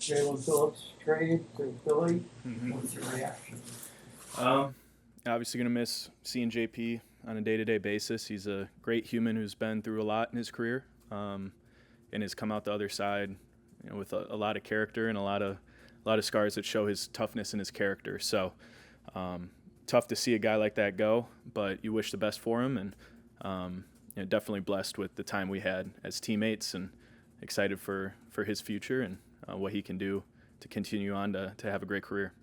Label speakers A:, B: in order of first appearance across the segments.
A: Jalen Phillips trade to Philly. What's your reaction?
B: Um, Obviously going to miss seeing JP on a day-to-day basis. He's a great human who's been through a lot in his career, and has come out the other side, with a lot of character and a lot of scars that show his toughness and his character. So tough to see a guy like that go, but you wish the best for him, and definitely blessed with the time we had as teammates, and excited for his future and what he can do to continue on to have a great career.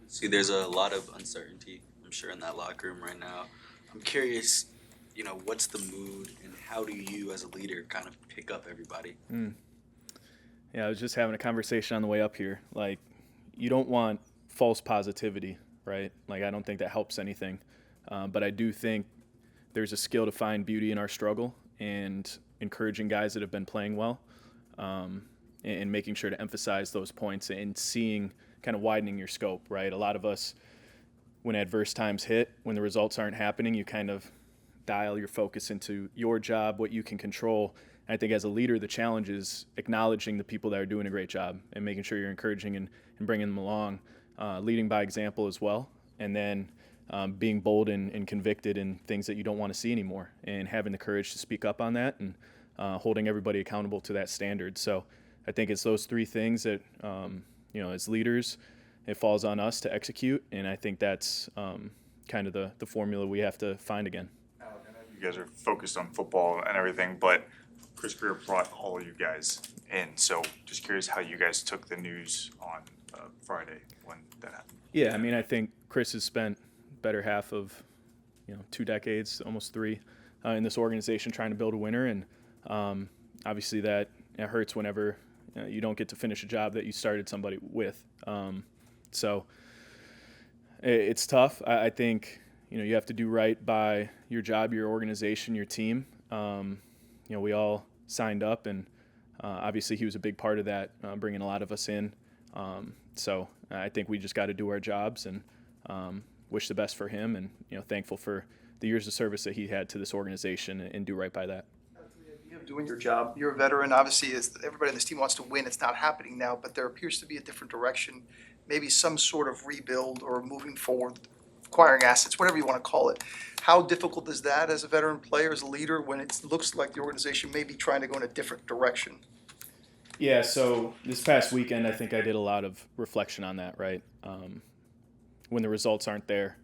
C: See, there's a lot of uncertainty, I'm sure, in that locker room right now. I'm curious, what's the mood and how do you, as a leader, kind of pick up everybody?
B: Yeah, I was just having a conversation on the way up here. Like, you don't want false positivity, right? Like, I don't think that helps anything. But I do think there's a skill to find beauty in our struggle and encouraging guys that have been playing well, and making sure to emphasize those points and seeing, kind of widening your scope, right? A lot of us, when adverse times hit, when the results aren't happening, you kind of dial your focus into your job, what you can control. And I think as a leader, the challenge is acknowledging the people that are doing a great job and making sure you're encouraging and bringing them along, leading by example as well. And then being bold and convicted in things that you don't want to see anymore, and having the courage to speak up on that, and holding everybody accountable to that standard. So I think it's those three things that, as leaders, it falls on us to execute. And I think that's kind of the formula we have to find again.
D: Alec, I know you guys are focused on football and everything, but Chris Greer brought all you guys in. So just curious how you guys took the news on Friday when that happened.
B: Yeah, I mean, I think Chris has spent better half of 2 decades, almost 3, in this organization trying to build a winner, and obviously that it hurts whenever you don't get to finish a job that you started somebody with. So it's tough. I think you have to do right by your job, your organization, your team. We all signed up, and obviously he was a big part of that, bringing a lot of us in. So I think we just got to do our jobs, and wish the best for him, and thankful for the years of service that he had to this organization, and do right by that.
E: Of doing your job. You're a veteran. Obviously, as everybody on this team wants to win, it's not happening now, but there appears to be a different direction, maybe some sort of rebuild or moving forward, acquiring assets, whatever you want to call it. How difficult is that as a veteran player, as a leader, when it looks like the organization may be trying to go in a different direction?
B: Yeah, so this past weekend, I think I did a lot of reflection on that, right? When the results aren't there.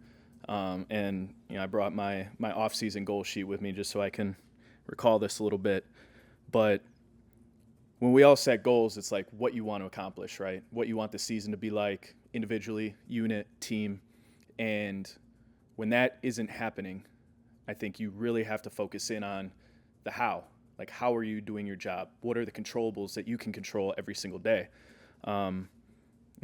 B: And I brought my off-season goal sheet with me just so I can recall this a little bit. But when we all set goals, it's like what you want to accomplish, right? What you want the season to be like individually, unit, team. And when that isn't happening, I think you really have to focus in on the how. Like, how are you doing your job? What are the controllables that you can control every single day? And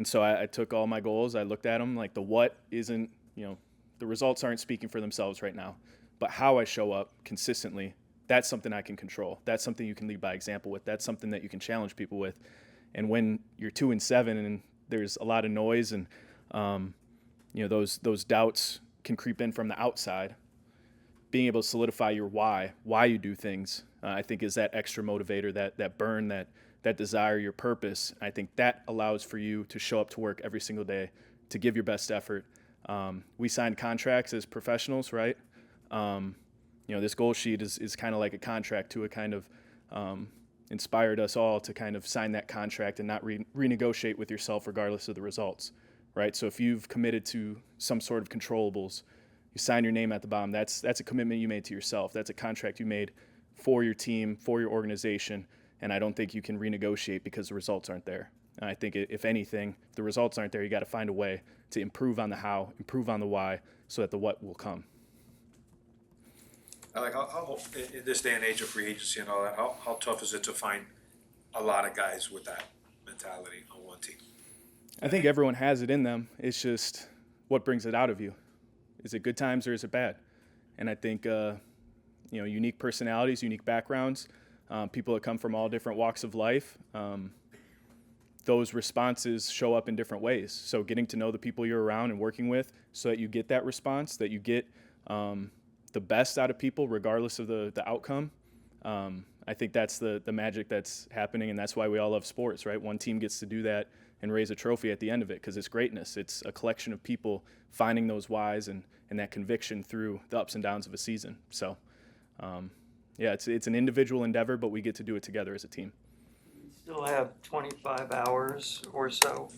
B: so I took all my goals, I looked at them, like the what isn't, the results aren't speaking for themselves right now, but how I show up consistently, that's something I can control. That's something you can lead by example with. That's something that you can challenge people with. And when you're 2-7 and there's a lot of noise, and those doubts can creep in from the outside, being able to solidify your why you do things, I think is that extra motivator, that burn, that desire, your purpose. I think that allows for you to show up to work every single day, to give your best effort. We signed contracts as professionals, right? This goal sheet is kind of like a contract to a kind of inspired us all to kind of sign that contract and not renegotiate with yourself regardless of the results, right? So if you've committed to some sort of controllables, you sign your name at the bottom. That's a commitment you made to yourself. That's a contract you made for your team, for your organization, and I don't think you can renegotiate because the results aren't there. And I think if anything, if the results aren't there, you got to find a way to improve on the how, improve on the why, so that the what will come.
F: Like, how in this day and age of free agency and all that, how tough is it to find a lot of guys with that mentality on one team?
B: I think everyone has it in them. It's just what brings it out of you. Is it good times or is it bad? And I think unique personalities, unique backgrounds, people that come from all different walks of life, those responses show up in different ways. So getting to know the people you're around and working with so that you get that response, that you get the best out of people regardless of the outcome, I think that's the magic that's happening, and that's why we all love sports, right? One team gets to do that and raise a trophy at the end of it because it's greatness. It's a collection of people finding those whys and that conviction through the ups and downs of a season. So, yeah, it's an individual endeavor, but we get to do it together as a team.
A: We still have 25 hours or so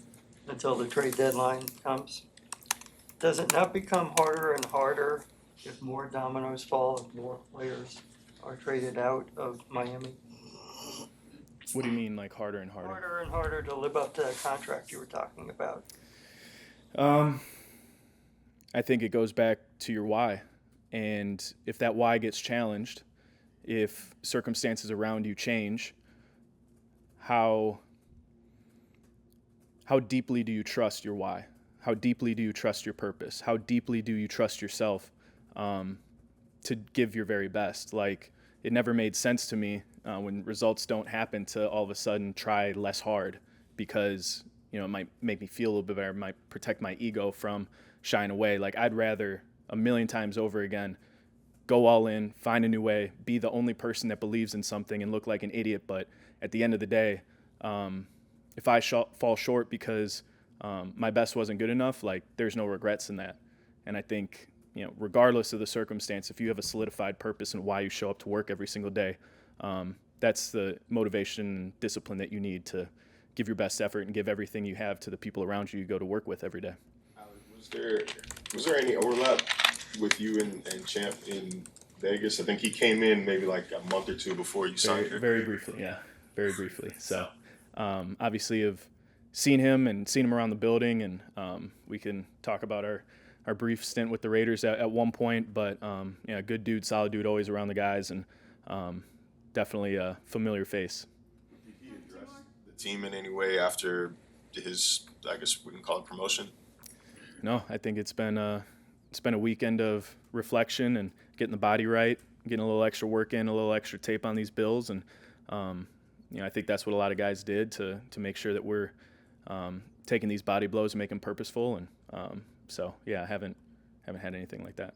A: until the trade deadline comes. Does it not become harder and harder if more dominoes fall, if more players are traded out of Miami?
B: What do you mean, like harder and harder?
A: Harder and harder to live up to that contract you were talking about.
B: I think it goes back to your why. And if that why gets challenged, if circumstances around you change, how deeply do you trust your why? How deeply do you trust your purpose? How deeply do you trust yourself to give your very best? Like, it never made sense to me when results don't happen to all of a sudden try less hard because, you know, it might make me feel a little bit better, it might protect my ego from shying away. Like, I'd rather a million times over again go all in, find a new way, be the only person that believes in something and look like an idiot. But at the end of the day, if I fall short because my best wasn't good enough, like, there's no regrets in that. And I think, you know, regardless of the circumstance, if you have a solidified purpose and why you show up to work every single day, that's the motivation and discipline that you need to give your best effort and give everything you have to the people around you go to work with every day.
G: Was there any overlap with you and Champ in Vegas? I think he came in maybe like a month or two before you signed here.
B: Very briefly, yeah. Very briefly. So, obviously have seen him around the building, and we can talk about our brief stint with the Raiders at one point, but yeah, good dude, solid dude, always around the guys, and definitely a familiar face.
G: Did he address the team in any way after his, I guess we can call it promotion?
B: No, I think it's been a weekend of reflection and getting the body right, getting a little extra work in, a little extra tape on these bills, and you know, I think that's what a lot of guys did to make sure that we're taking these body blows and making them purposeful, and so yeah, I haven't had anything like that.